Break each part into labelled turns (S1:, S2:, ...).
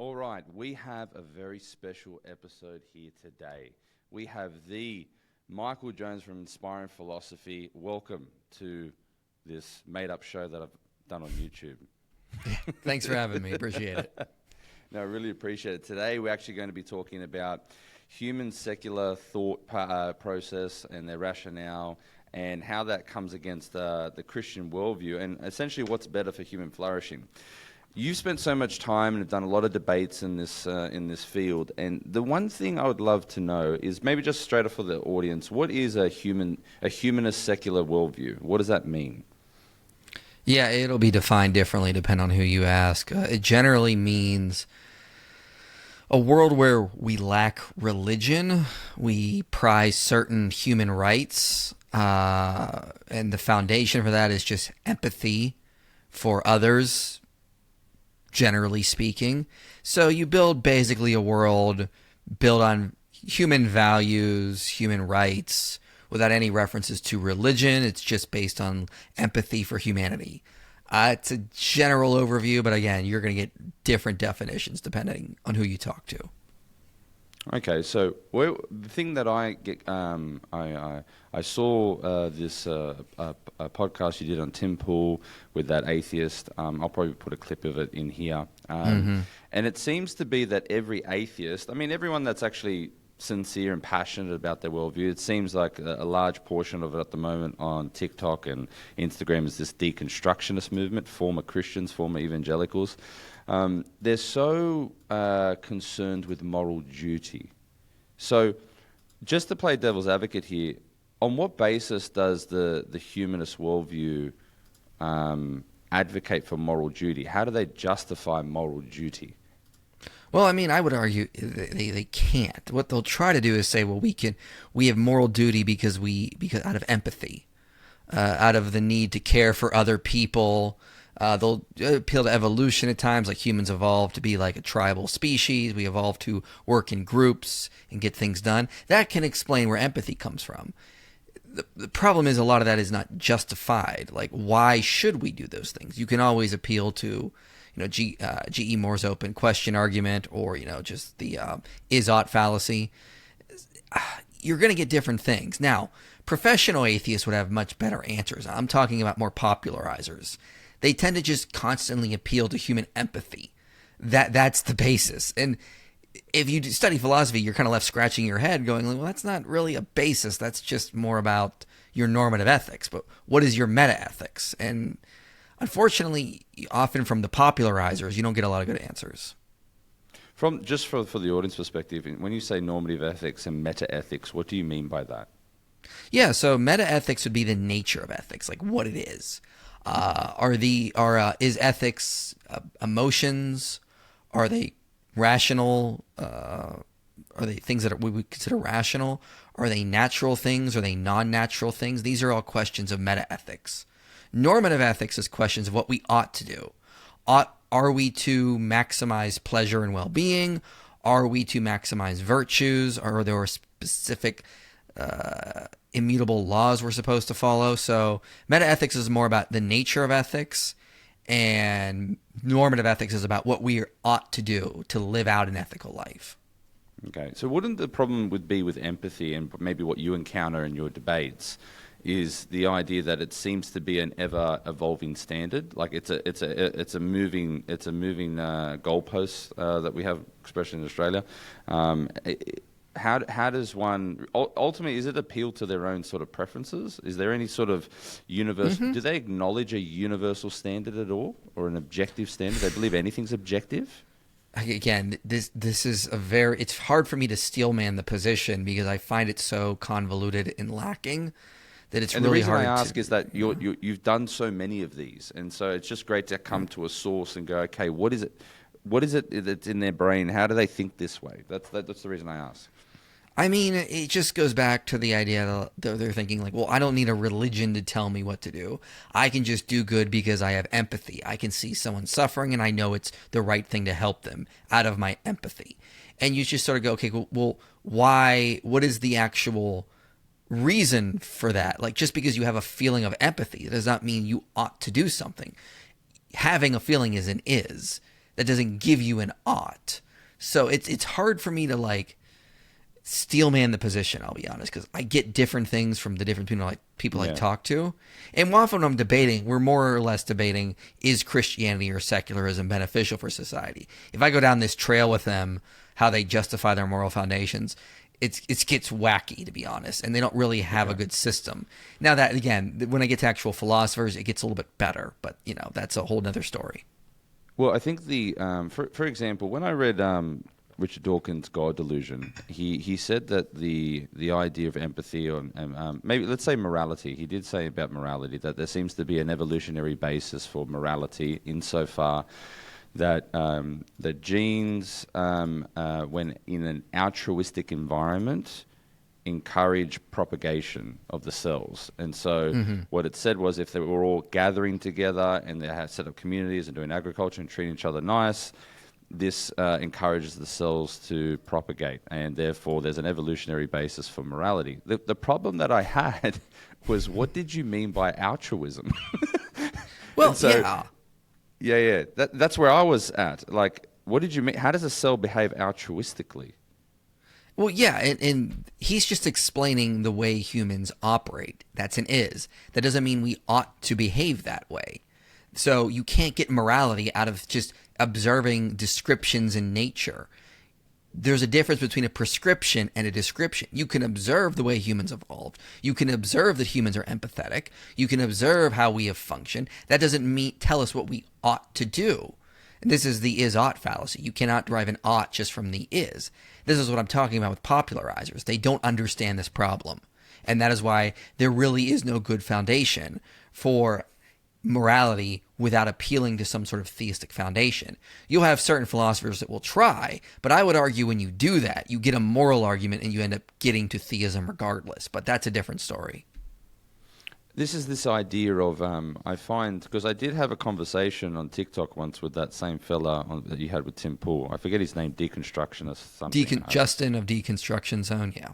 S1: All right, we have a very special episode here today. We have the Michael Jones from Inspiring Philosophy. Welcome to this made-up show that I've done on YouTube.
S2: Thanks for having me. Appreciate it.
S1: No, I really appreciate it. Today we're actually going to be talking about human secular thought process and their rationale and how that comes against the Christian worldview and essentially what's better for human flourishing. You've spent so much time and have done a lot of debates in this field, and the one thing I would love to know is maybe just straight up for the audience, what is a humanist secular worldview? What does that mean?
S2: Yeah, it'll be defined differently depending on who you ask. It generally means a world where we lack religion, we prize certain human rights, and the foundation for that is just empathy for others, generally speaking. So you build basically a world built on human values, human rights, without any references to religion. It's just based on empathy for humanity. It's a general overview, but again, you're going to get different definitions depending on who you talk to.
S1: Okay, so the thing that I get, I saw this a podcast you did on Tim Pool with that atheist. I'll probably put a clip of it in here. And it seems to be that every atheist, I mean, everyone that's actually sincere and passionate about their worldview, it seems like a large portion of it at the moment on TikTok and Instagram is this deconstructionist movement, former Christians, former evangelicals. They're so concerned with moral duty. So just to play devil's advocate here, on what basis does the humanist worldview advocate for moral duty? How do they justify moral duty?
S2: Well, I mean, I would argue they can't. What they'll try to do is say, well, we have moral duty because out of empathy, out of the need to care for other people. They'll appeal to evolution at times, like humans evolved to be like a tribal species. We evolved to work in groups and get things done. That can explain where empathy comes from. The problem is a lot of that is not justified. Like, why should we do those things? You can always appeal to, G.E. Moore's open question argument, or, just the is-ought fallacy. You're going to get different things. Now, professional atheists would have much better answers. I'm talking about more popularizers. They tend to just constantly appeal to human empathy. That's the basis. And if you study philosophy, you're kind of left scratching your head going, well, that's not really a basis. That's just more about your normative ethics. But what is your meta-ethics? And unfortunately, often from the popularizers, you don't get a lot of good answers.
S1: For the audience perspective, when you say normative ethics and meta-ethics, what do you mean by that?
S2: Yeah, so meta-ethics would be the nature of ethics, like what it is. Is ethics emotions? Are they rational? Are they things that we would consider rational? Are they natural things? Are they non-natural things? These are all questions of meta-ethics. Normative ethics is questions of what we ought to do. Are we to maximize pleasure and well-being? Are we to maximize virtues? Are there specific immutable laws we're supposed to follow? So meta-ethics is more about the nature of ethics, and normative ethics is about what we ought to do to live out an ethical life.
S1: Okay, so wouldn't the problem be with empathy, and maybe what you encounter in your debates, is the idea that it seems to be an ever evolving standard? Like it's a moving goalpost that we have, especially in Australia. How does one ultimately, is it appeal to their own sort of preferences? Is there any sort of universal? Do they acknowledge a universal standard at all, or an objective standard? They believe anything's objective?
S2: Again, this is it's hard for me to steelman the position because I find it so convoluted and lacking that it's really hard.
S1: And the reason I ask is that you've done so many of these, and so it's just great to come to a source and go, okay, what is it that's in their brain? How do they think this way? That's the reason I ask.
S2: I mean, it just goes back to the idea that they're thinking like, well, I don't need a religion to tell me what to do. I can just do good because I have empathy. I can see someone suffering and I know it's the right thing to help them out of my empathy. And you just sort of go, okay, well, why? What is the actual reason for that? Like, just because you have a feeling of empathy does not mean you ought to do something. Having a feeling is an is. That doesn't give you an ought. So it's hard for me to like steelman the position, I'll be honest, because I get different things from the different people I talk to. And often when I'm debating, we're more or less debating, is Christianity or secularism beneficial for society? If I go down this trail with them, how they justify their moral foundations, it gets wacky, to be honest, and they don't really have a good system. Now that, again, when I get to actual philosophers, it gets a little bit better, but, that's a whole nother story.
S1: Well, I think for example, when I read Richard Dawkins' God Delusion, he said that the idea of empathy or maybe let's say morality. He did say about morality that there seems to be an evolutionary basis for morality insofar that the genes, when in an altruistic environment, encourage propagation of the cells. And so what it said was if they were all gathering together and they had set up communities and doing agriculture and treating each other nice, this encourages the cells to propagate, and therefore there's an evolutionary basis for morality. The problem that I had was, what did you mean by altruism?
S2: Well,
S1: yeah. That's where I was at. Like, what did you mean? How does a cell behave altruistically?
S2: Well, yeah, and he's just explaining the way humans operate. That's an is. That doesn't mean we ought to behave that way. So you can't get morality out of just observing descriptions in nature. There's a difference between a prescription and a description. You can observe the way humans evolved. You can observe that humans are empathetic. You can observe how we have functioned. That doesn't tell us what we ought to do. And this is the is-ought fallacy. You cannot derive an ought just from the is. This is what I'm talking about with popularizers. They don't understand this problem. And that is why there really is no good foundation for morality without appealing to some sort of theistic foundation. You'll have certain philosophers that will try, but I would argue when you do that, you get a moral argument and you end up getting to theism regardless. But that's a different story.
S1: This is this idea of, I find, because I did have a conversation on TikTok once with that same fella that you had with Tim Pool. I forget his name, Deconstructionist something.
S2: Justin of Deconstruction Zone, yeah.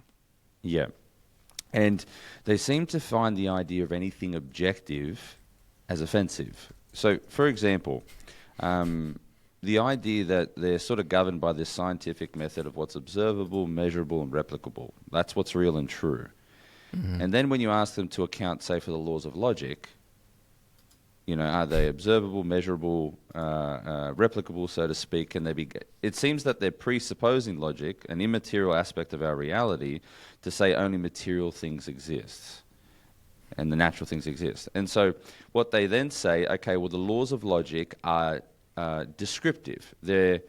S1: Yeah. And they seem to find the idea of anything objective as offensive. So, for example, the idea that they're sort of governed by this scientific method of what's observable, measurable, and replicable. That's what's real and true. Mm-hmm. And then when you ask them to account, say, for the laws of logic, are they observable, measurable, replicable, so to speak? Can they be? It seems that they're presupposing logic, an immaterial aspect of our reality, to say only material things exist and the natural things exist. And so what they then say, okay, well, the laws of logic are descriptive. There's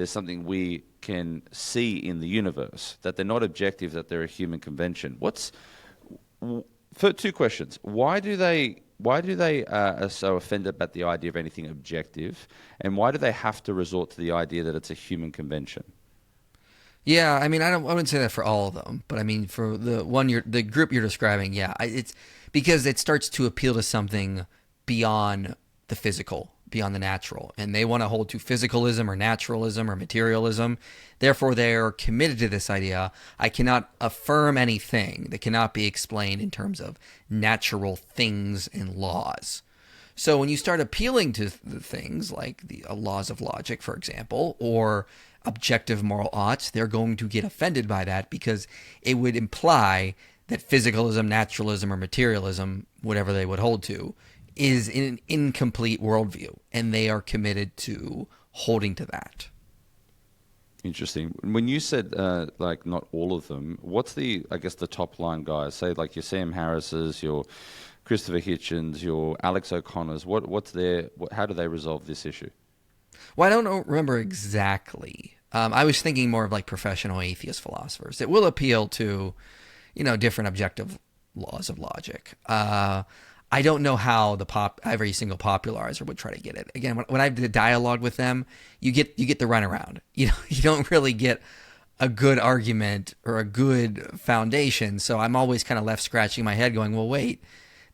S1: something we can see in the universe, that they're not objective, that they're a human convention. For two questions. Why do they are so offended about the idea of anything objective, and why do they have to resort to the idea that it's a human convention?
S2: Yeah, I mean, I wouldn't say that for all of them, but I mean, for the group you're describing, yeah, it's because it starts to appeal to something beyond the physical, beyond the natural, and they want to hold to physicalism or naturalism or materialism. Therefore, they are committed to this idea. I cannot affirm anything that cannot be explained in terms of natural things and laws. So when you start appealing to the things like the laws of logic, for example, or objective moral oughts, they're going to get offended by that because it would imply that physicalism, naturalism, or materialism, whatever they would hold to, is in an incomplete worldview, and they are committed to holding to that.
S1: Interesting. When you said like not all of them, what's the top line guys? Say like your Sam Harris's, your Christopher Hitchens, your Alex O'Connor's. How do they resolve this issue?
S2: Well, I don't remember exactly. I was thinking more of like professional atheist philosophers. It will appeal to, different objective laws of logic. I don't know how every single popularizer would try to get it. Again, when I did a dialogue with them, you get the runaround. You don't really get a good argument or a good foundation. So I'm always kind of left scratching my head, going, "Well, wait,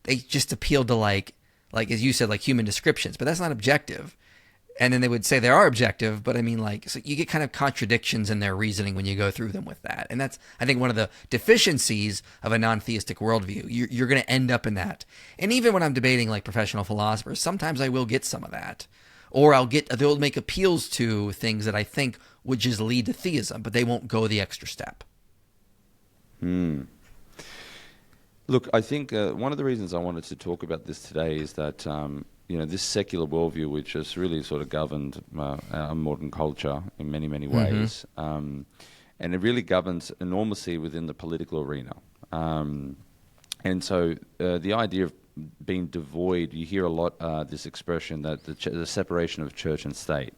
S2: they just appealed to like as you said, like human descriptions, but that's not objective." And then they would say they are objective, but I mean, so you get kind of contradictions in their reasoning when you go through them with that. And that's, I think, one of the deficiencies of a non-theistic worldview. You're going to end up in that. And even when I'm debating like professional philosophers, sometimes I will get some of that. Or they'll make appeals to things that I think would just lead to theism, but they won't go the extra step.
S1: Look, I think one of the reasons I wanted to talk about this today is that this secular worldview, which has really sort of governed our modern culture in many, many ways, and it really governs enormously within the political arena. And so the idea of being devoid, you hear a lot this expression that the separation of church and state.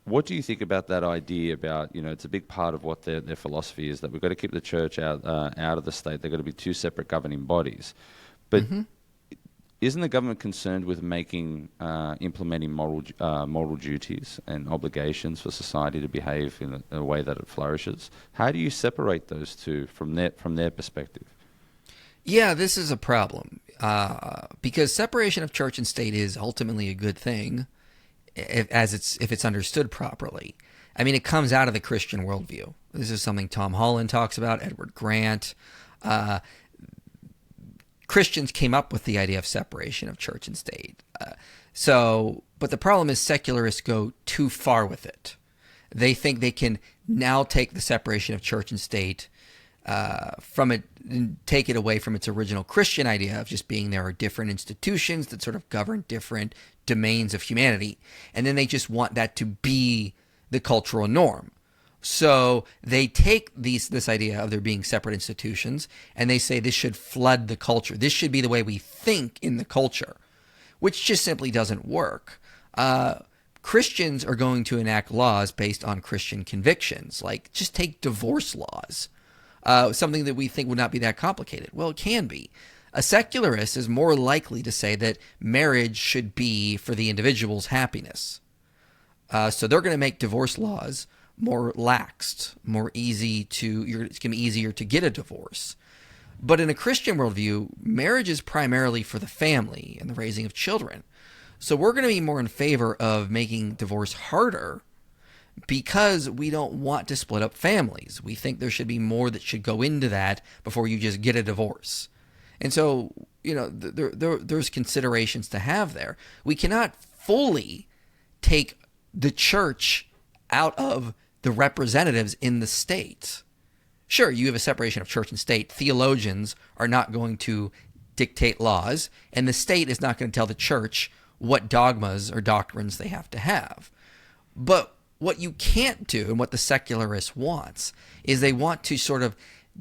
S1: What do you think about that idea about, it's a big part of what their philosophy is, that we've got to keep the church out of the state. They've got to be two separate governing bodies. But isn't the government concerned with implementing moral duties and obligations for society to behave in a way that it flourishes? How do you separate those two from their perspective?
S2: Yeah, this is a problem because separation of church and state is ultimately a good thing if it's understood properly. I mean, it comes out of the Christian worldview. This is something Tom Holland talks about, Edward Grant. Christians came up with the idea of separation of church and state. But the problem is secularists go too far with it. They think they can now take the separation of church and state from it and take it away from its original Christian idea of just being there are different institutions that sort of govern different domains of humanity. And then they just want that to be the cultural norm. So they take this idea of there being separate institutions and they say this should flood the culture. This should be the way we think in the culture, which just simply doesn't work. Christians are going to enact laws based on Christian convictions, like just take divorce laws, something that we think would not be that complicated. Well, it can be. A secularist is more likely to say that marriage should be for the individual's happiness. So they're going to make divorce laws more laxed, it's going to be easier to get a divorce. But in a Christian worldview, marriage is primarily for the family and the raising of children. So we're going to be more in favor of making divorce harder because we don't want to split up families. We think there should be more that should go into that before you just get a divorce. And so, there's considerations to have there. We cannot fully take the church out of the representatives in the state. Sure, you have a separation of church and state. Theologians are not going to dictate laws, and the state is not going to tell the church what dogmas or doctrines they have to have. But what you can't do, and what the secularists wants, is they want to sort of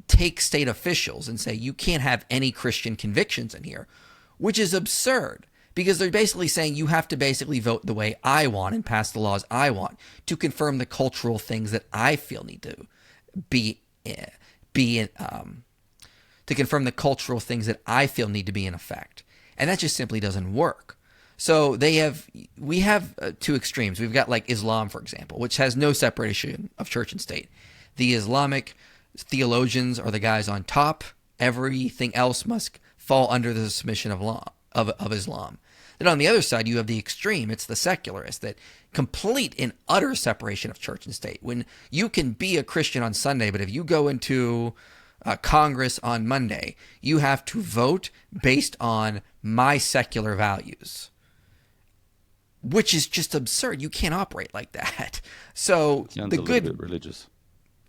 S2: take state officials and say, you can't have any Christian convictions in here, which is absurd. Because they're basically saying you have to basically vote the way I want and pass the laws I want to confirm the cultural things that I feel need to to confirm the cultural things that I feel need to be in effect. And that just simply doesn't work. So we have two extremes. We've got like Islam, for example, which has no separation of church and state. The Islamic theologians are the guys on top. Everything else must fall under the submission of Islam. Then on the other side, you have the extreme. It's the secularists that complete and utter separation of church and state. When you can be a Christian on Sunday, but if you go into Congress on Monday, you have to vote based on my secular values, which is just absurd. You can't operate like that. So
S1: Sounds a little bit religious.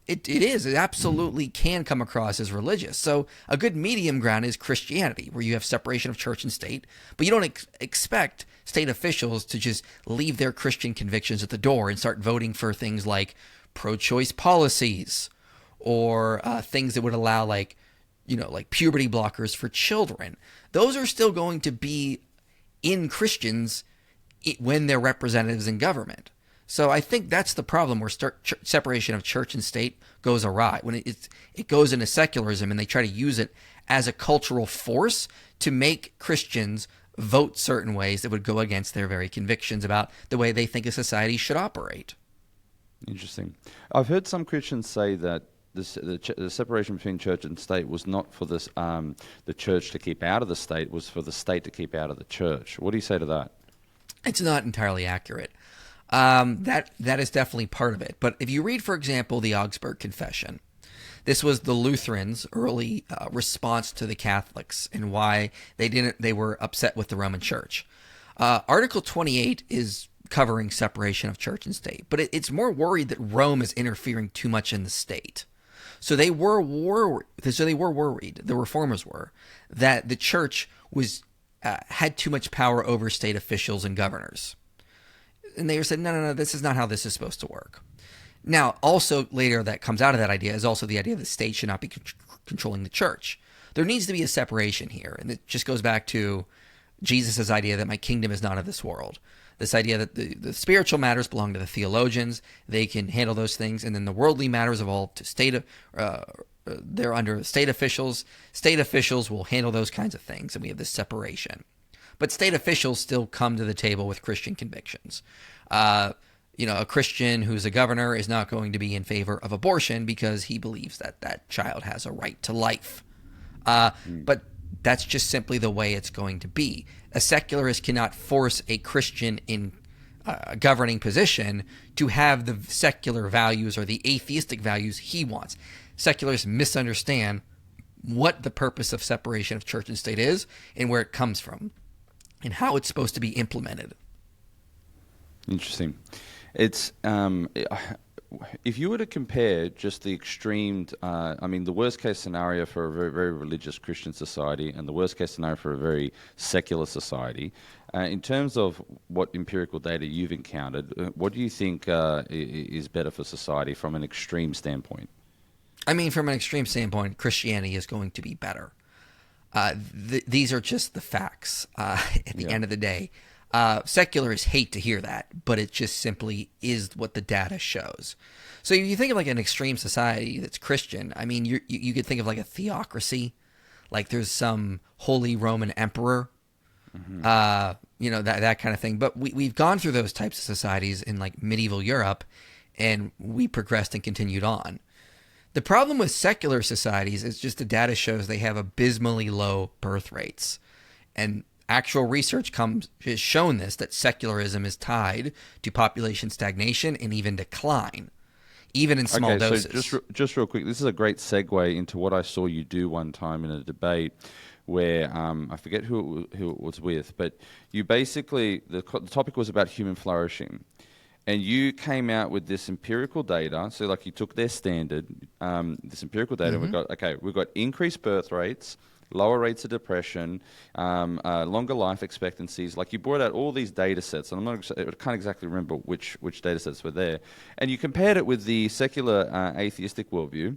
S2: It is. It absolutely can come across as religious. So a good medium ground is Christianity, where you have separation of church and state, but you don't expect state officials to just leave their Christian convictions at the door and start voting for things like pro-choice policies or things that would allow like puberty blockers for children. Those are still going to be in Christians when they're representatives in government. So I think that's the problem where separation of church and state goes awry. When it goes into secularism and they try to use it as a cultural force to make Christians vote certain ways that would go against their very convictions about the way they think a society should operate.
S1: Interesting. I've heard some Christians say that the separation between church and state was not for the church to keep out of the state, was for the state to keep out of the church. What do you say to that?
S2: It's not entirely accurate. That is definitely part of it. But if you read, for example, the Augsburg Confession, this was the Lutherans' early response to the Catholics and why they were upset with the Roman Church. Article 28 is covering separation of church and state, but it's more worried that Rome is interfering too much in the state. So they were worried. The reformers were that the church was had too much power over state officials and governors, and they said, no, this is not how this is supposed to work. Now, also later that comes out of that idea is also the idea that the state should not be controlling the church. There needs to be a separation here, and it just goes back to Jesus' idea that my kingdom is not of this world. This idea that the spiritual matters belong to the theologians. They can handle those things. And then the worldly matters evolve to they're under state officials. State officials will handle those kinds of things. And we have this separation. But state officials still come to the table with Christian convictions. A Christian who's a governor is not going to be in favor of abortion because he believes that that child has a right to life. But that's just simply the way it's going to be. A secularist cannot force a Christian in a governing position to have the secular values or the atheistic values he wants. Secularists misunderstand what the purpose of separation of church and state is and where it comes from and how it's supposed to be implemented.
S1: Interesting. It's if you were to compare just the extreme, the worst case scenario for a very, very religious Christian society and the worst case scenario for a very secular society, in terms of what empirical data you've encountered, what do you think is better for society from an extreme standpoint?
S2: From an extreme standpoint, Christianity is going to be better. These are just the facts at the end of the day. Secularists hate to hear that, but it just simply is what the data shows. So if you think of like an extreme society that's Christian, you could think of like a theocracy, like there's some holy Roman emperor, that kind of thing. But we've gone through those types of societies in like medieval Europe, and we progressed and continued on. The problem with secular societies is just the data shows they have abysmally low birth rates, and actual research has shown this, that secularism is tied to population stagnation and even decline, even in small doses.
S1: So just real quick, this is a great segue into what I saw you do one time in a debate where I forget who it was with, but you basically, the topic was about human flourishing. And you came out with this empirical data. So like you took their standard, this empirical data, and we've got increased birth rates, lower rates of depression, longer life expectancies. Like you brought out all these data sets, and I can't exactly remember which data sets were there. And you compared it with the secular atheistic worldview,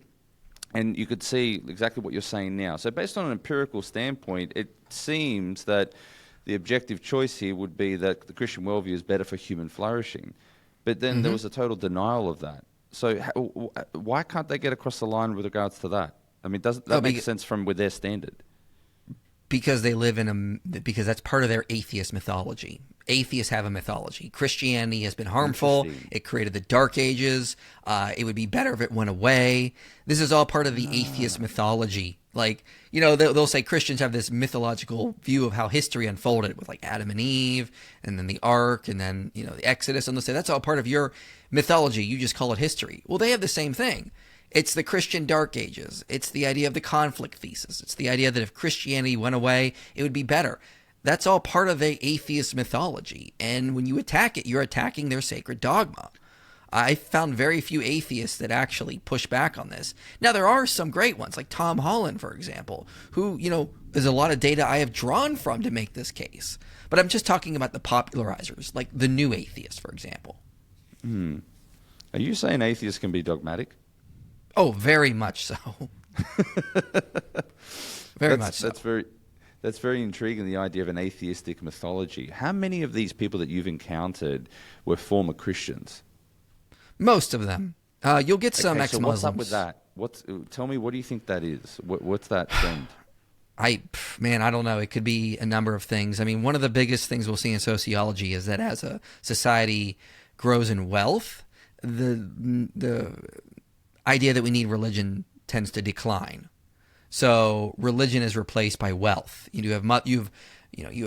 S1: and you could see exactly what you're saying now. So based on an empirical standpoint, it seems that the objective choice here would be that the Christian worldview is better for human flourishing. But then there was a total denial of that. So why can't they get across the line with regards to that? Doesn't that make sense from with their standard?
S2: Because they live because that's part of their atheist mythology. Atheists have a mythology. Christianity has been harmful. It created the Dark Ages. It would be better if it went away. This is all part of the atheist mythology. Like, they'll say Christians have this mythological view of how history unfolded with like Adam and Eve and then the Ark and then, the Exodus. And they'll say that's all part of your mythology. You just call it history. Well, they have the same thing. It's the Christian Dark Ages. It's the idea of the conflict thesis. It's the idea that if Christianity went away, it would be better. That's all part of the atheist mythology. And when you attack it, you're attacking their sacred dogma. I found very few atheists that actually push back on this. Now, there are some great ones, like Tom Holland, for example, who, there's a lot of data I have drawn from to make this case. But I'm just talking about the popularizers, like the new atheist, for example.
S1: Are you saying atheists can be dogmatic?
S2: Oh, very much so. Very much so.
S1: That's very intriguing, the idea of an atheistic mythology. How many of these people that you've encountered were former Christians?
S2: Most of them. You'll get some ex-Muslims.
S1: So what's up with that? Tell me, what do you think that is? What's that trend?
S2: I don't know. It could be a number of things. One of the biggest things we'll see in sociology is that as a society grows in wealth, the idea that we need religion tends to decline. So religion is replaced by wealth. You have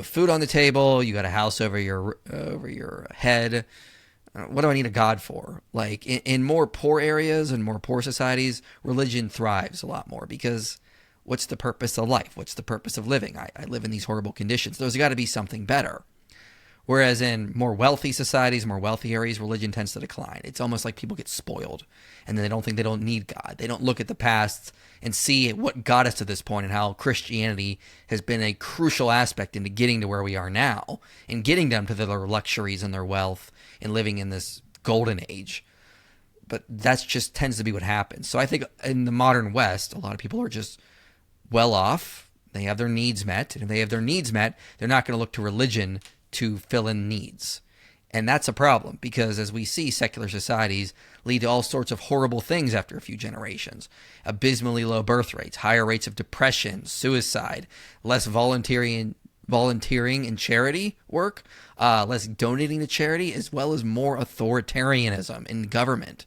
S2: food on the table. You got a house over your head. What do I need a God for? Like in more poor areas and more poor societies, religion thrives a lot more because what's the purpose of life? What's the purpose of living? I live in these horrible conditions. There's got to be something better. Whereas in more wealthy societies, more wealthy areas, religion tends to decline. It's almost like people get spoiled and then they don't need God. They don't look at the past and see what got us to this point and how Christianity has been a crucial aspect into getting to where we are now and getting them to their luxuries and their wealth and living in this golden age. But that's just tends to be what happens. So I think in the modern West, a lot of people are just well off. They have their needs met. And if they have their needs met, they're not going to look to religion to fill in needs. And that's a problem because as we see, secular societies lead to all sorts of horrible things after a few generations. Abysmally low birth rates, higher rates of depression, suicide, less volunteering in charity work, less donating to charity, as well as more authoritarianism in government.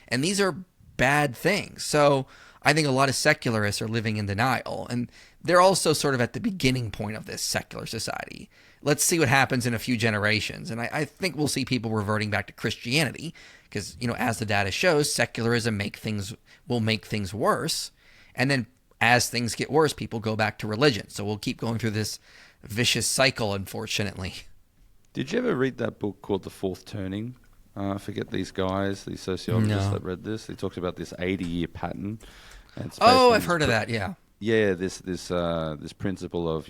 S2: And these are bad things. So I think a lot of secularists are living in denial. And they're also sort of at the beginning point of this secular society. Let's see what happens in a few generations. And I think we'll see people reverting back to Christianity because, as the data shows, secularism will make things worse. And then as things get worse, people go back to religion. So we'll keep going through this vicious cycle, unfortunately.
S1: Did you ever read that book called The Fourth Turning? I forget these guys, these sociologists that read this. They talked about this 80-year pattern. And
S2: I've heard of that, yeah.
S1: Yeah, this principle of,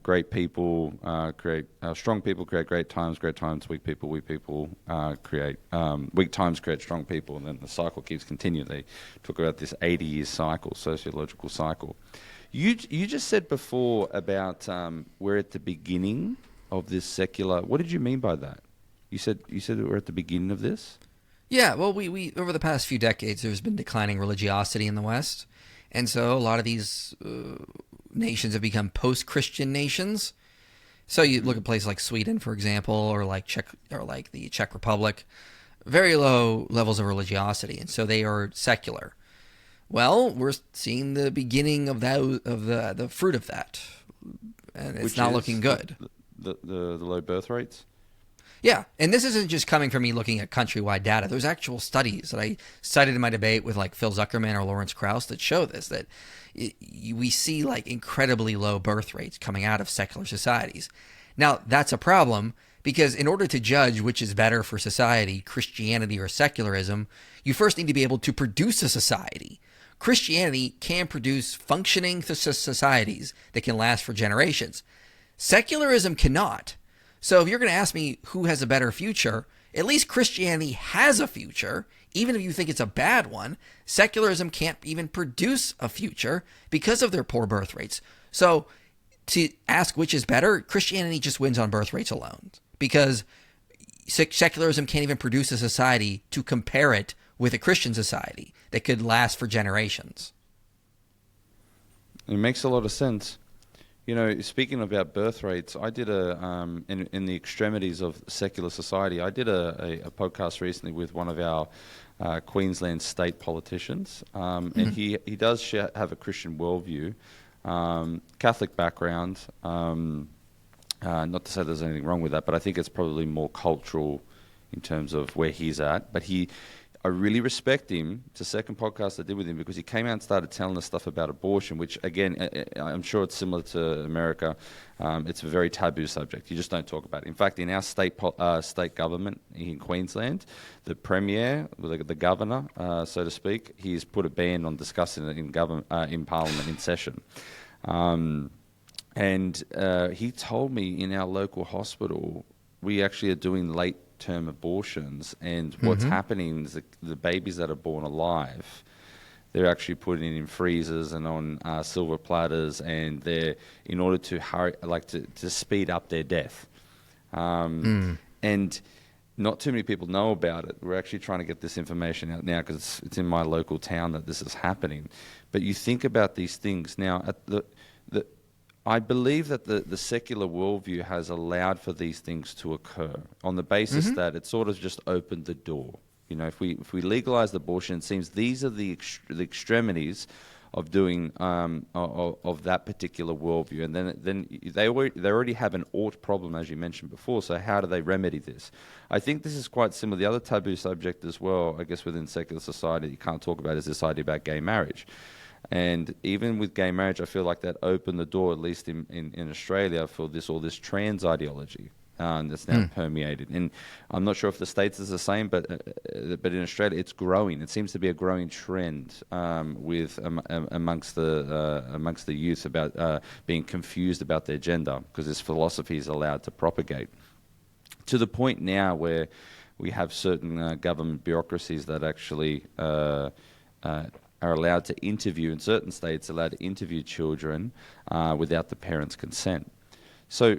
S1: great people create strong people create great times, weak people create weak times create strong people, and then the cycle keeps continuing. They talk about this 80-year cycle, sociological cycle. You just said before about we're at the beginning of this secular. What did you mean by that? You said that we're at the beginning of this?
S2: Yeah, well, we over the past few decades, there's been declining religiosity in the West. And so a lot of these nations have become post-Christian nations. So you look at places like Sweden, for example, or like the Czech Republic, very low levels of religiosity, and so they are secular. Well, we're seeing the beginning of the fruit of that, and it's not looking good.
S1: The low birth rates.
S2: Yeah, and this isn't just coming from me looking at countrywide data. There's actual studies that I cited in my debate with like Phil Zuckerman or Lawrence Krauss that show this, that we see like incredibly low birth rates coming out of secular societies. Now, that's a problem because in order to judge which is better for society, Christianity or secularism, you first need to be able to produce a society. Christianity can produce functioning societies that can last for generations. Secularism cannot. So if you're going to ask me who has a better future, at least Christianity has a future, even if you think it's a bad one. Secularism can't even produce a future because of their poor birth rates. So to ask which is better, Christianity just wins on birth rates alone because secularism can't even produce a society to compare it with a Christian society that could last for generations.
S1: It makes a lot of sense. Speaking about birth rates, I did in the extremities of secular society, I did a podcast recently with one of our Queensland state politicians, and he does have a Christian worldview, Catholic background. Not to say there's anything wrong with that, but I think it's probably more cultural in terms of where he's at. But I really respect him. It's the second podcast I did with him because he came out and started telling us stuff about abortion, which, again, I'm sure it's similar to America. It's a very taboo subject. You just don't talk about it. In fact, in our state government in Queensland, the premier, the governor, so to speak, he's put a ban on discussing it in Parliament in session. And he told me in our local hospital, we actually are doing late-term abortions, and what's happening is the babies that are born alive, they're actually putting in freezers and on silver platters, and they're in order to hurry, to speed up their death. And not too many people know about it. We're actually trying to get this information out now because it's in my local town that this is happening. But you think about these things now. I believe that the secular worldview has allowed for these things to occur on the basis that it sort of just opened the door. If we legalize abortion, it seems these are the extremities of doing of that particular worldview, and then they already have an ought problem, as you mentioned before. So how do they remedy this? I think this is quite similar. The other taboo subject as well, I guess, within secular society you can't talk about is this idea about gay marriage. And even with gay marriage, I feel like that opened the door, at least in Australia, for this trans ideology. that's now permeated. And I'm not sure if the States is the same, but in Australia it's growing. It seems to be a growing trend amongst the youth about being confused about their gender, because this philosophy is allowed to propagate to the point now where we have certain government bureaucracies that actually are allowed to interview, in certain states, allowed to interview children without the parents' consent. So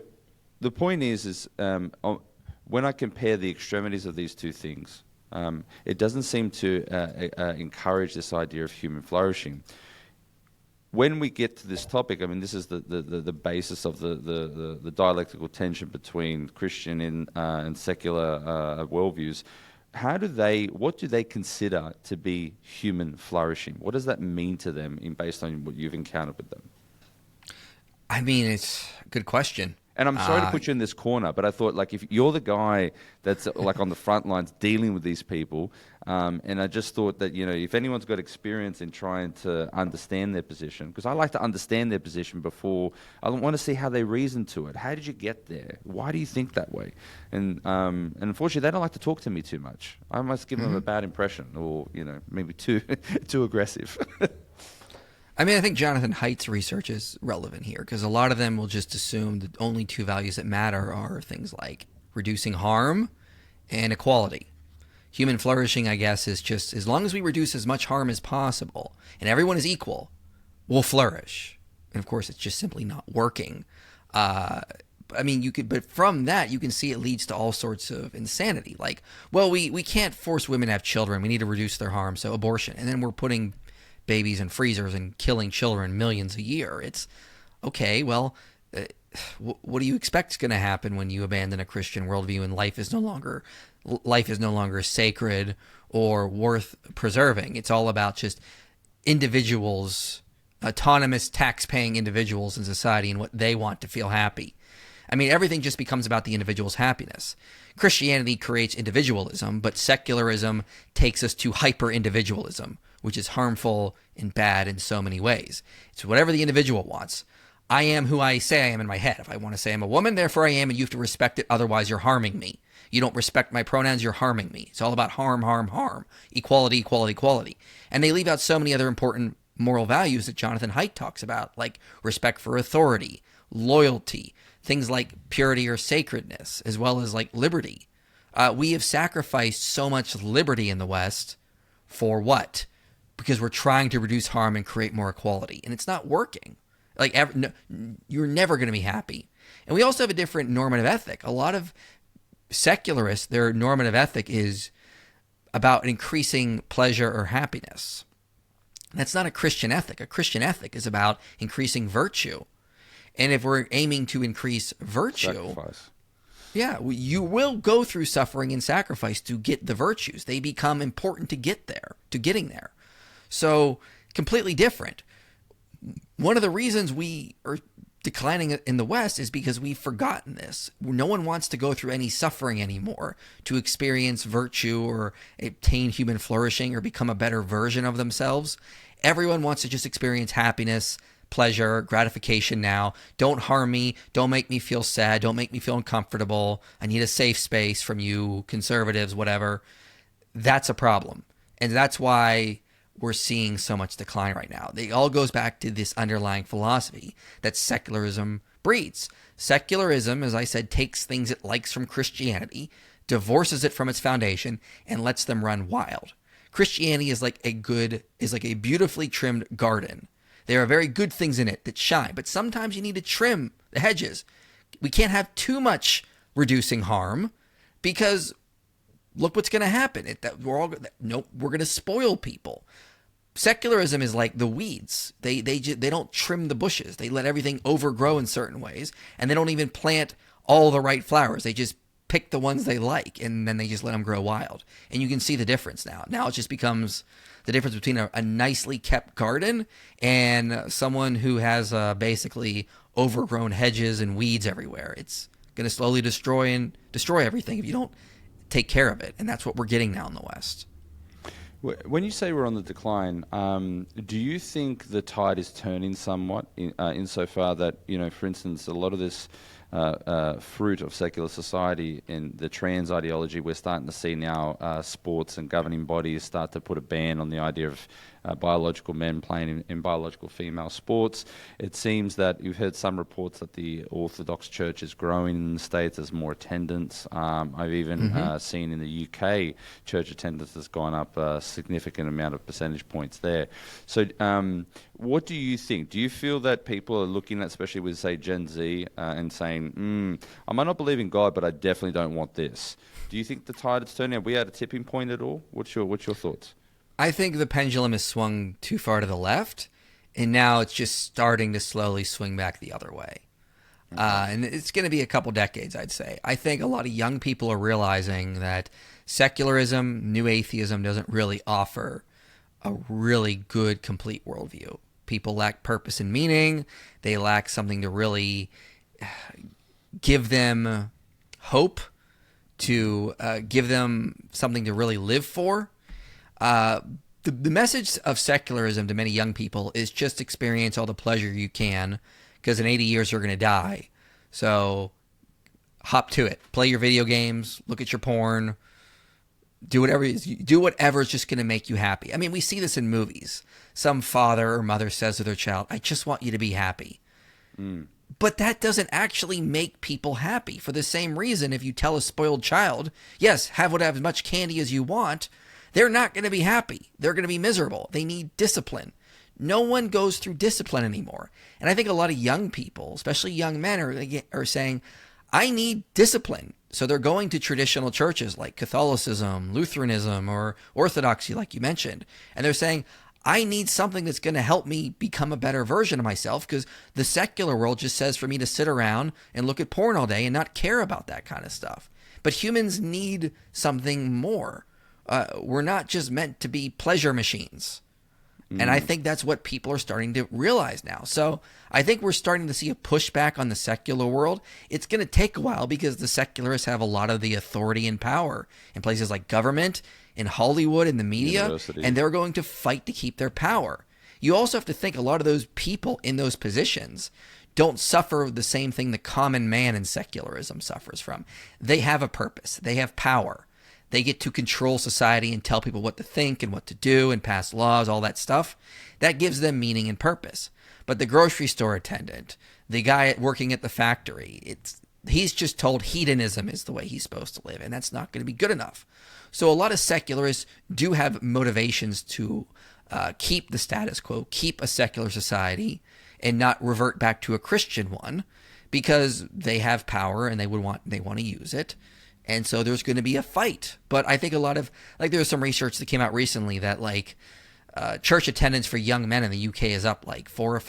S1: the point is when I compare the extremities of these two things, it doesn't seem to encourage this idea of human flourishing. When we get to this topic, I mean, this is the basis of the dialectical tension between Christian and secular worldviews. What do they consider to be human flourishing? What does that mean to them based on what you've encountered with them?
S2: I mean, it's a good question.
S1: And I'm sorry to put you in this corner, but I thought, like, if you're the guy that's like on the front lines dealing with these people, and I just thought that, if anyone's got experience in trying to understand their position, because I like to understand their position before, I want to see how they reason to it. How did you get there? Why do you think that way? And unfortunately, they don't like to talk to me too much. I must give them a bad impression, or, maybe too aggressive.
S2: I mean, I think Jonathan Haidt's research is relevant here, because a lot of them will just assume the only two values that matter are things like reducing harm and equality. Human flourishing, I guess, is just as long as we reduce as much harm as possible and everyone is equal, we'll flourish. And of course, it's just simply not working. But from that, you can see it leads to all sorts of insanity. Like, well, we can't force women to have children. We need to reduce their harm, so abortion. And then we're putting babies in freezers and killing children millions a year. It's okay. Well, what do you expect is going to happen when you abandon a Christian worldview and life is no longer sacred or worth preserving? It's all about just individuals, autonomous tax-paying individuals in society and what they want to feel happy. I mean, everything just becomes about the individual's happiness. Christianity creates individualism, but secularism takes us to hyper-individualism, which is harmful and bad in so many ways. It's whatever the individual wants. I am who I say I am in my head. If I want to say I'm a woman, therefore I am, and you have to respect it, otherwise you're harming me. You don't respect my pronouns, you're harming me. It's all about harm, harm, harm. Equality, equality, equality. And they leave out so many other important moral values that Jonathan Haidt talks about, like respect for authority, loyalty, things like purity or sacredness, as well as like liberty. We have sacrificed so much liberty in the West for what? Because we're trying to reduce harm and create more equality. And it's not working. You're never going to be happy. And we also have a different normative ethic. A lot of secularists, their normative ethic is about increasing pleasure or happiness. That's not a Christian ethic. A Christian ethic is about increasing virtue. And if we're aiming to increase virtue,
S1: Sacrifice.
S2: Yeah, you will go through suffering and sacrifice to get the virtues. They become important to getting there. So completely different. One of the reasons we are declining in the West is because we've forgotten this. No one wants to go through any suffering anymore to experience virtue or obtain human flourishing or become a better version of themselves. Everyone wants to just experience happiness, pleasure, gratification now. Don't harm me. Don't make me feel sad. Don't make me feel uncomfortable. I need a safe space from you, conservatives, whatever. That's a problem. And that's why we're seeing so much decline right now. It all goes back to this underlying philosophy that secularism breeds. Secularism, as I said, takes things it likes from Christianity, divorces it from its foundation, and lets them run wild. Christianity is like a beautifully trimmed garden. There are very good things in it that shine, but sometimes you need to trim the hedges. We can't have too much reducing harm, because look what's going to happen. We're going to spoil people. Secularism is like the weeds. They don't trim the bushes. They let everything overgrow in certain ways, and they don't even plant all the right flowers. They just pick the ones they like, and then they just let them grow wild. And you can see the difference now. Now it just becomes the difference between a nicely kept garden and someone who has basically overgrown hedges and weeds everywhere. It's going to slowly destroy everything if you don't take care of it. And that's what we're getting now in the West.
S1: When you say we're on the decline, do you think the tide is turning somewhat insofar that, for instance, a lot of this fruit of secular society in the trans ideology. We're starting to see now sports and governing bodies start to put a ban on the idea of biological men playing in biological female sports. It seems that you've heard some reports that the Orthodox Church is growing in the States. There's more attendance. I've even seen in the UK church attendance has gone up a significant amount of percentage points there. So what do you think? Do you feel that people are looking at, especially with, say, Gen Z, and saying, I might not believe in God, but I definitely don't want this? Do you think the tide is turning? Are we at a tipping point at all? What's your thoughts?
S2: I think the pendulum has swung too far to the left, and now it's just starting to slowly swing back the other way. And it's going to be a couple decades, I'd say. I think a lot of young people are realizing that secularism, new atheism doesn't really offer a really good, complete worldview. People lack purpose and meaning. They lack something to really give them hope, to give them something to really live for. The message of secularism to many young people is just experience all the pleasure you can, because in 80 years you're going to die. So hop to it. Play your video games, look at your porn, do whatever is just going to make you happy. I mean, we see this in movies. Some father or mother says to their child, I just want you to be happy. But that doesn't actually make people happy. For the same reason, if you tell a spoiled child, yes, have as much candy as you want, they're not going to be happy. They're going to be miserable. They need discipline. No one goes through discipline anymore. And I think a lot of young people, especially young men, are saying, I need discipline. So they're going to traditional churches like Catholicism, Lutheranism, or Orthodoxy, like you mentioned. And they're saying, I need something that's going to help me become a better version of myself, because the secular world just says for me to sit around and look at porn all day and not care about that kind of stuff. But humans need something more. We're not just meant to be pleasure machines. And I think that's what people are starting to realize now. So I think we're starting to see a pushback on the secular world. It's going to take a while because the secularists have a lot of the authority and power in places like government, in Hollywood, in the media,
S1: University.
S2: And they're going to fight to keep their power. You also have to think a lot of those people in those positions don't suffer the same thing the common man in secularism suffers from. They have a purpose. They have power. They get to control society and tell people what to think and what to do and pass laws, all that stuff. That gives them meaning and purpose. But the grocery store attendant, the guy working at the factory, he's just told hedonism is the way he's supposed to live, and that's not going to be good enough. So a lot of secularists do have motivations to keep the status quo, keep a secular society, and not revert back to a Christian one, because they have power and they want to use it. And so there's going to be a fight. But I think a lot of, like, there was some research that came out recently that, like, church attendance for young men in the UK is up like 4 or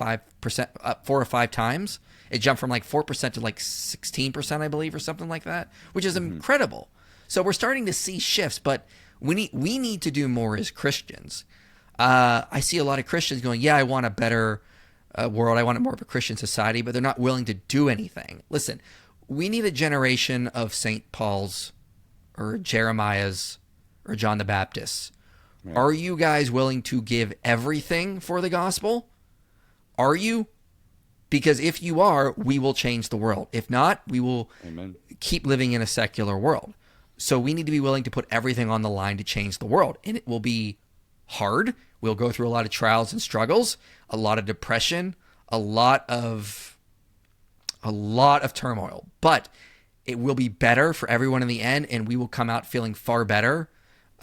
S2: 5 times. It jumped from like 4% to like 16%, I believe, or something like that, which is incredible. So we're starting to see shifts, but we need to do more as Christians. I see a lot of Christians going, yeah, I want a better world. I want more of a Christian society, but they're not willing to do anything. Listen, we need a generation of St. Paul's or Jeremiah's or John the Baptist. Right. Are you guys willing to give everything for the gospel? Are you? Because if you are, we will change the world. If not, we will keep living in a secular world. So we need to be willing to put everything on the line to change the world. And it will be hard. We'll go through a lot of trials and struggles, a lot of depression, a lot of turmoil, but it will be better for everyone in the end, and we will come out feeling far better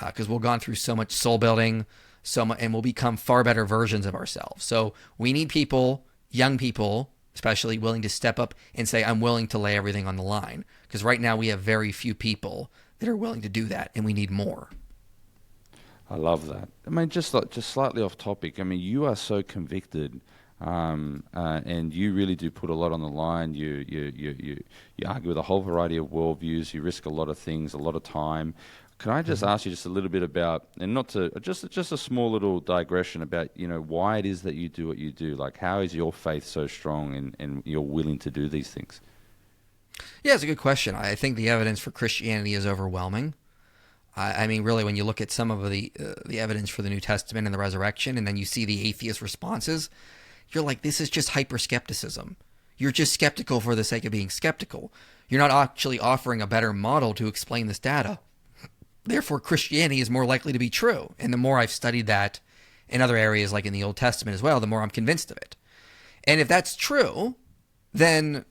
S2: because we've gone through so much soul building, and we'll become far better versions of ourselves. So we need people, young people especially, willing to step up and say, I'm willing to lay everything on the line, because right now we have very few people that are willing to do that, and we need more.
S1: I love that. I mean, just slightly off topic. I mean, you are so convicted. And you really do put a lot on the line. You argue with a whole variety of worldviews. You risk a lot of things, a lot of time. Can I just ask you just a little bit about, and not to just a small little digression about, why it is that you do what you do? Like, how is your faith so strong and you're willing to do these things?
S2: Yeah, it's a good question. I think the evidence for Christianity is overwhelming. I mean, really, when you look at some of the evidence for the New Testament and the resurrection, and then you see the atheist responses, you're like, this is just hyper-skepticism. You're just skeptical for the sake of being skeptical. You're not actually offering a better model to explain this data. Therefore, Christianity is more likely to be true. And the more I've studied that in other areas, like in the Old Testament as well, the more I'm convinced of it. And if that's true, then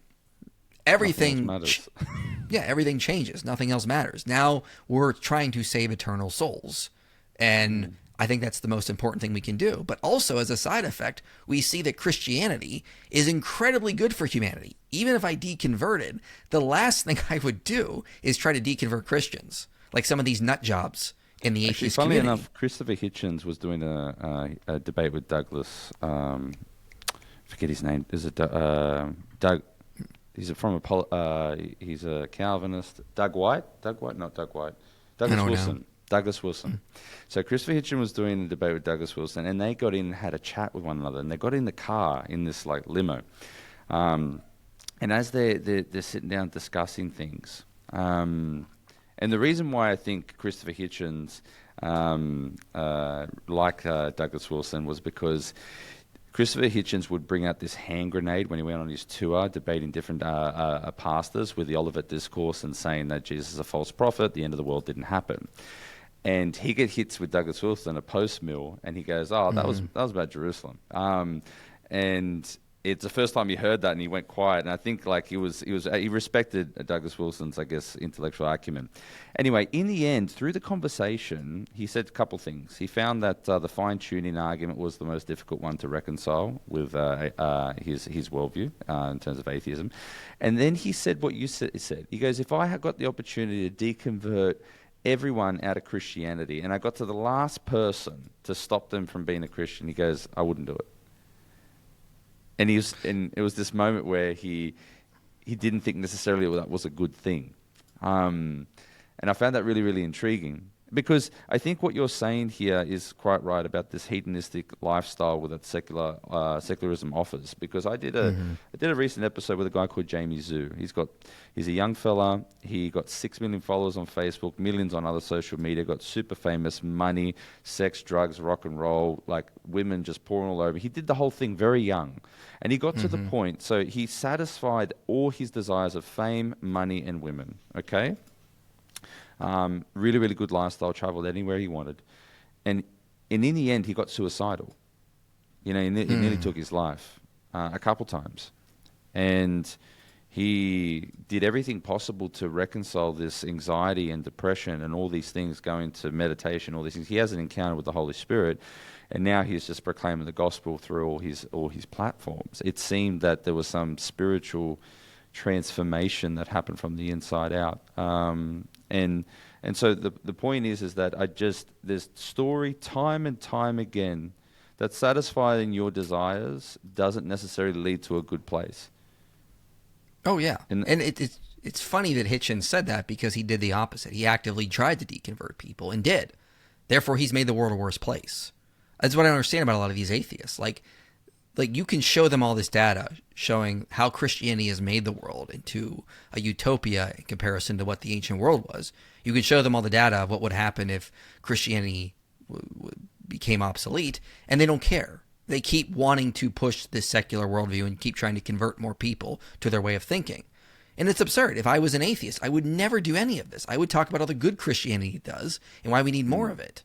S2: everything everything changes. Nothing else matters. Now we're trying to save eternal souls. And I think that's the most important thing we can do. But also, as a side effect, we see that Christianity is incredibly good for humanity. Even if I deconverted, the last thing I would do is try to deconvert Christians, like some of these nut jobs in the atheist
S1: funnily
S2: community.
S1: enough, Christopher Hitchens was doing a debate with Douglas. Forget his name. Is it Doug? He's he's a Calvinist. Doug White? Doug White? Not Doug White. Douglas Wilson. Know. Douglas Wilson. So Christopher Hitchens was doing a debate with Douglas Wilson, and they got in and had a chat with one another, and they got in the car in this like limo, and as they're sitting down discussing things, and the reason why I think Christopher Hitchens like Douglas Wilson was because Christopher Hitchens would bring out this hand grenade when he went on his tour, debating different pastors with the Olivet Discourse and saying that Jesus is a false prophet, the end of the world didn't happen. And he get hits with Douglas Wilson a post-mill, and he goes, "Oh, that was about Jerusalem." And it's the first time he heard that, and he went quiet. And I think like he respected Douglas Wilson's, I guess, intellectual acumen. Anyway, in the end, through the conversation, he said a couple things. He found that the fine-tuning argument was the most difficult one to reconcile with his worldview in terms of atheism. And then he said what you said. He goes, "If I had got the opportunity to deconvert everyone out of Christianity, and I got to the last person to stop them from being a Christian," he goes, "I wouldn't do it." And it was this moment where he didn't think necessarily that was a good thing. And I found that really, really intriguing. Because I think what you're saying here is quite right about this hedonistic lifestyle that secularism offers. Because I did a recent episode with a guy called Jamie Zhu. He's a young fella. He got 6 million followers on Facebook, millions on other social media. Got super famous, money, sex, drugs, rock and roll, like women just pouring all over. He did the whole thing very young, and he got to the point. So he satisfied all his desires of fame, money, and women. Okay. Really, really good lifestyle, traveled anywhere he wanted. And in the end, he got suicidal. He nearly took his life a couple times. And he did everything possible to reconcile this anxiety and depression and all these things, going to meditation, all these things. He has an encounter with the Holy Spirit, and now he's just proclaiming the gospel through all his platforms. It seemed that there was some spiritual transformation that happened from the inside out. And so the point is that there's story time and time again that satisfying your desires doesn't necessarily lead to a good place.
S2: Oh yeah, and it's funny that Hitchens said that, because he did the opposite. He actively tried to deconvert people and did. Therefore, he's made the world a worse place. That's what I don't understand about a lot of these atheists. Like you can show them all this data showing how Christianity has made the world into a utopia in comparison to what the ancient world was. You can show them all the data of what would happen if Christianity became obsolete, and they don't care. They keep wanting to push this secular worldview and keep trying to convert more people to their way of thinking. And it's absurd. If I was an atheist, I would never do any of this. I would talk about all the good Christianity does and why we need more of it.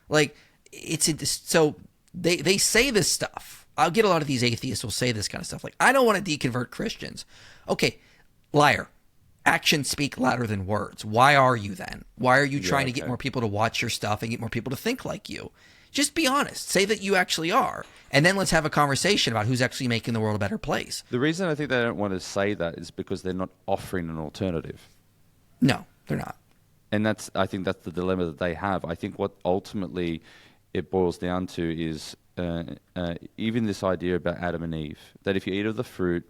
S2: Like, so they say this stuff. I'll get a lot of these atheists will say this kind of stuff. Like, I don't want to deconvert Christians. Okay, liar. Actions speak louder than words. Why are you then? Why are you trying to get more people to watch your stuff and get more people to think like you? Just be honest. Say that you actually are. And then let's have a conversation about who's actually making the world a better place.
S1: The reason I think they don't want to say that is because they're not offering an alternative.
S2: No, they're not.
S1: And I think that's the dilemma that they have. I think what ultimately it boils down to is even this idea about Adam and Eve, that if you eat of the fruit,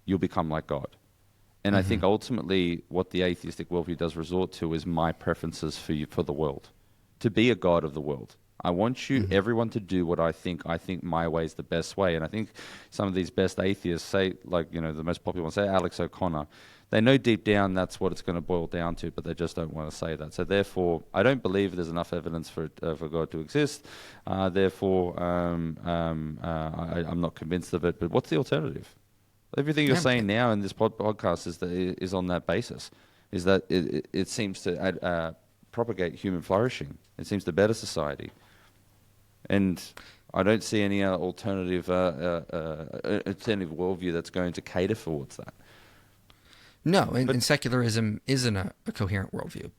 S1: you'll become like God. And I think ultimately what the atheistic worldview does resort to is my preferences for the world, to be a God of the world. I want everyone to do what I think my way is the best way. And I think some of these best atheists say, like, the most popular one, say Alex O'Connor, they know deep down that's what it's going to boil down to, but they just don't want to say that. So therefore, I don't believe there's enough evidence for God to exist. Therefore, I'm not convinced of it. But what's the alternative? Everything you're
S2: Yeah,
S1: saying now in this podcast is on that basis. Is that it seems to propagate human flourishing. It seems to better society, and I don't see any alternative worldview that's going to cater towards that.
S2: no,
S1: But
S2: and secularism isn't a coherent worldview.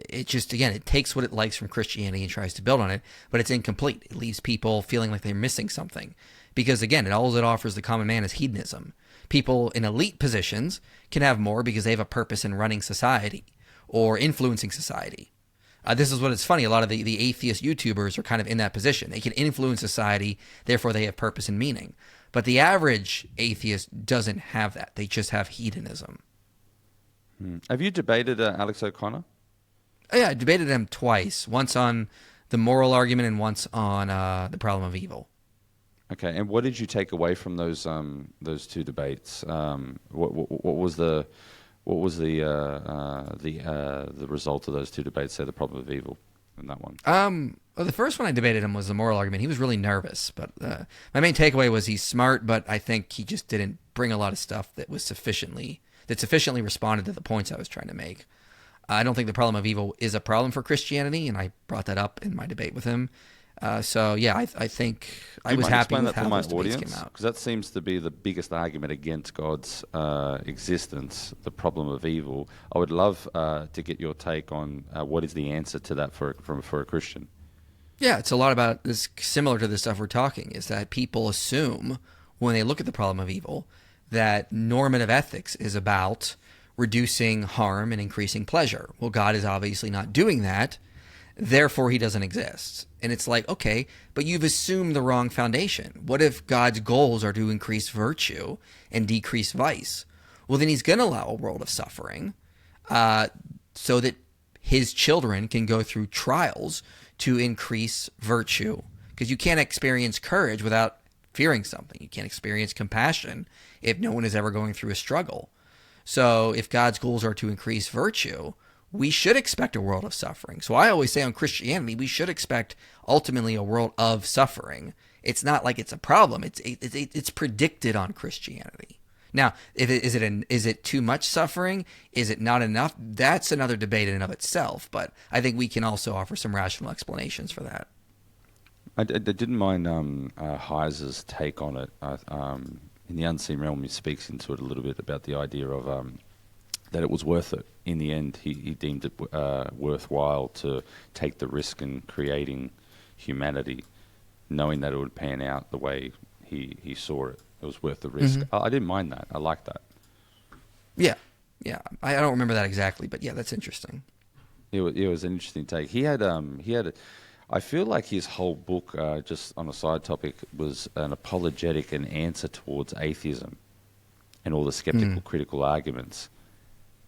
S2: It just, again, it takes what it likes from Christianity and tries to build on it, but it's incomplete. It leaves people feeling like they're missing something. Because, again, all it offers the common man is hedonism. People in elite positions can have more because they have a purpose in running society or influencing society. This is what it's funny. A lot of the atheist YouTubers are kind of in that position. They can influence society, therefore they have purpose and meaning. But the average atheist doesn't have that. They just have hedonism.
S1: have you debated Alex O'Connor?
S2: Oh, yeah, I debated him twice. Once on the moral argument and once on the problem of evil.
S1: Okay, and what did you take away from those two debates? What was the result of those two debates? Say the problem of evil in that one.
S2: Well, the first one I debated him was the moral argument. He was really nervous, but my main takeaway was he's smart, but I think he just didn't bring a lot of stuff that sufficiently responded to the points I was trying to make. I don't think the problem of evil is a problem for Christianity, and I brought that up in my debate with him. So yeah, I think I was happy with how those debates came out.
S1: Because that seems to be the biggest argument against God's existence, the problem of evil. I would love to get your take on what is the answer to that for a Christian.
S2: Yeah, it's a lot about this, similar to the stuff we're talking, is that people assume when they look at the problem of evil that normative ethics is about reducing harm and increasing pleasure. Well, God is obviously not doing that, therefore he doesn't exist. And it's like, okay, but you've assumed the wrong foundation. What if God's goals are to increase virtue and decrease vice? Well, then he's going to allow a world of suffering so that his children can go through trials to increase virtue. Because you can't experience courage without fearing something. You can't experience compassion if no one is ever going through a struggle. So if God's goals are to increase virtue, we should expect a world of suffering. So I always say on Christianity, we should expect ultimately a world of suffering. It's not like it's a problem. It's predicted on Christianity. Now, is it too much suffering? Is it not enough? That's another debate in and of itself. But I think we can also offer some rational explanations for that.
S1: I didn't mind Heiser's take on it. In the Unseen Realm, he speaks into it a little bit about the idea of that it was worth it. In the end, he deemed it worthwhile to take the risk in creating humanity, knowing that it would pan out the way he saw it. It was worth the risk.
S2: Mm-hmm.
S1: I didn't mind that. I liked that.
S2: Yeah. I don't remember that exactly, but yeah, that's interesting.
S1: It was an interesting take. I feel like his whole book, just on a side topic, was an apologetic and answer towards atheism and all the skeptical, critical arguments.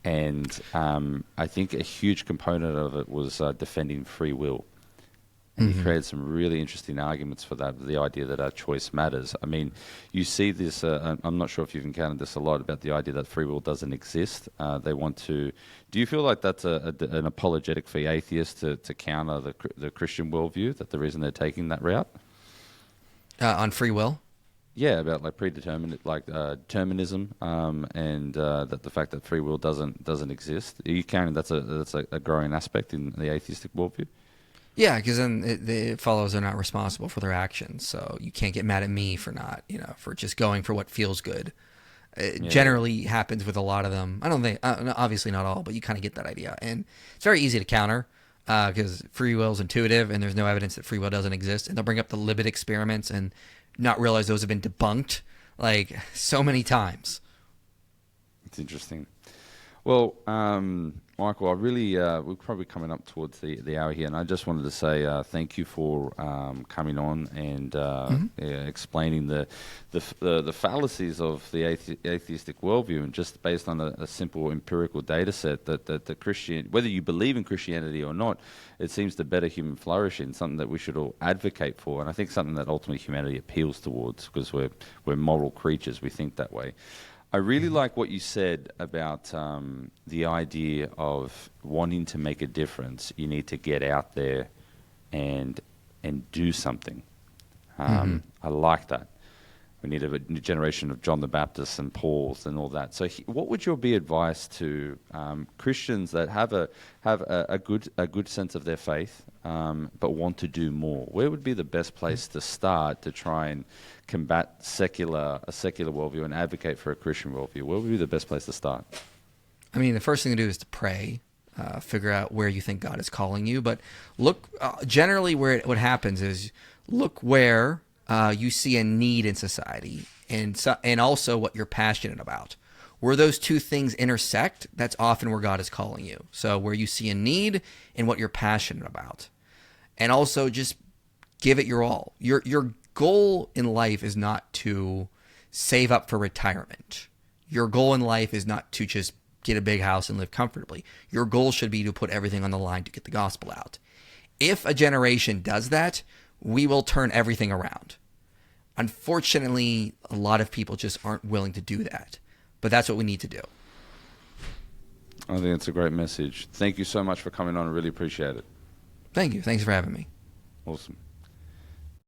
S1: And I think a huge component of it was defending free will. And he created some really interesting arguments for that, the idea that our choice matters. I mean, you see this, I'm not sure if you've encountered this a lot, about the idea that free will doesn't exist. They want to... Do you feel like that's an apologetic for atheists to counter the Christian worldview, that the reason they're taking that route?
S2: On free will?
S1: Yeah, about like predetermined, like determinism, and that the fact that free will doesn't exist. Are you counting that's a growing aspect in the atheistic worldview?
S2: Yeah, because then it follows they're not responsible for their actions. So you can't get mad at me for not, for just going for what feels good. It generally happens with a lot of them. I don't think, obviously not all, but you kind of get that idea. And it's very easy to counter because free will is intuitive and there's no evidence that free will doesn't exist. And they'll bring up the Libet experiments and not realize those have been debunked like so many times.
S1: It's interesting. Well, Michael, I really we're probably coming up towards the hour here, and I just wanted to say thank you for coming on and explaining the fallacies of the atheistic worldview, and just based on a simple empirical data set that the Christian, whether you believe in Christianity or not, it seems to better human flourishing, something that we should all advocate for, and I think something that ultimately humanity appeals towards because we're moral creatures. We think that way. I really like what you said about the idea of wanting to make a difference. You need to get out there and do something. I like that. We need a new generation of John the Baptist and Pauls and all that. So, what would your be advice to Christians that have a good sense of their faith, but want to do more? Where would be the best place to start to try and combat a secular worldview and advocate for a Christian worldview? Where would be the best place to start?
S2: I mean, the first thing to do is to pray, figure out where you think God is calling you. But look, generally, what happens is look where you see a need in society, and also what you're passionate about. Where those two things intersect, that's often where God is calling you. So where you see a need and what you're passionate about, and also just give it your all. Your goal in life is not to save up for retirement. Your goal in life is not to just get a big house and live comfortably. Your goal should be to put everything on the line to get the gospel out. If a generation does that, we will turn everything around. Unfortunately, a lot of people just aren't willing to do that. But that's what we need to do.
S1: I think it's a great message. Thank you so much for coming on. I really appreciate it.
S2: Thank you. Thanks for having me.
S1: Awesome.